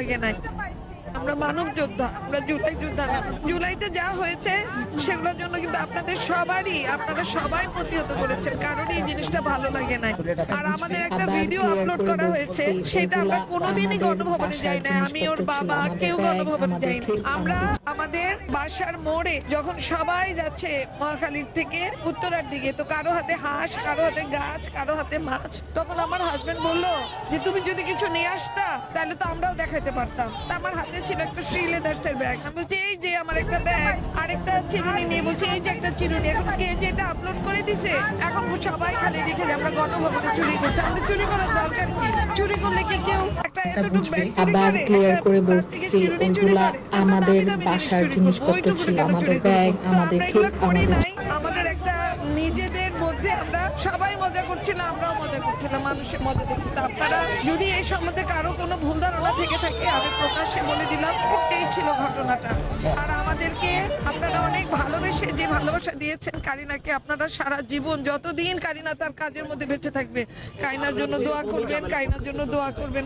লাগে নাই। আমরা মানব যোদ্ধা, আমরা জুলাই যোদ্ধা না। জুলাইতে যা হয়েছে সেগুলোর জন্য কিন্তু আপনাদের সবারই, আপনারা সবাই প্রতিহত করেছেন, কারণ এই জিনিসটা ভালো লাগে নাই। আর আমাদের একটা ভিডিও আপলোড করা হয়েছে, সেটা আমরা কোনোদিনই গণভবনে যাই না। আমি, ওর বাবা, কেউ গণভবনে যাইনি। আমরা আমাদের বাসার মোড়ে যখন সবাই যাচ্ছে মহাখালীর থেকে উত্তরার দিকে, তো কারো হাতে হাঁস, কারো হাতে গাছ, কারো হাতে মাছ, তখন আমার হাজবেন্ড বললো যে তুমি যদি কিছু নিয়ে আসতা তাহলে তো আমরাও দেখাইতে পারতাম। তা আমার হাতে ছিল একটা শ্রীলেদার্সের ব্যাগ। আমি বলছি এই যে আমার একটা ব্যাগ, আরেকটা চিরুনি নিয়ে বলছি এই যে একটা চিরুনি। এখন কে যে এটা আপলোড করে দিছে, এখন সবাই খালি লিখে যে আমরা গণভবনে চুরি করছি। আমাদের চুরি করার দরকার কি? চুরি করলে কি কেউ একটা এতটুকু ব্যাগ চুরি আবার করে? ক্লিয়ার করে প্লাস্টিকের বলছি, চিরুনি চুরি ওগুলা করে? আমাদের দামি দামি জিনিস বাসার চুরি করবো, জিনিসপত্র ওইটুকু ছিল, কেন আমাদের চুরি ব্যাগ, করবো? তো আমাদের আমরা এগুলো ক্ষেত, করি আমাদের নাই। আমাদের একটা নিজেদের মধ্যে আমরা সবাই মজা করছিলাম, আমরাও মজা করছিলাম, মানুষের মজা দেখি। তা আপনারা যদি এই সম্বন্ধে কারো কোনো ভুল ধারণা থেকে থাকে, আমি প্রকাশ্যে বলে দিলাম এই ছিল ঘটনাটা। আর আমাদেরকে আপনারা অনেক ভালোবেসে, যে ভালোবাসা দিয়েছেন কারিনাকে, আপনারা সারা জীবন যতদিন কারিনা তার কাজের মধ্যে বেঁচে থাকবে, কারিনার জন্য দোয়া করবেন, কারিনার জন্য দোয়া করবেন।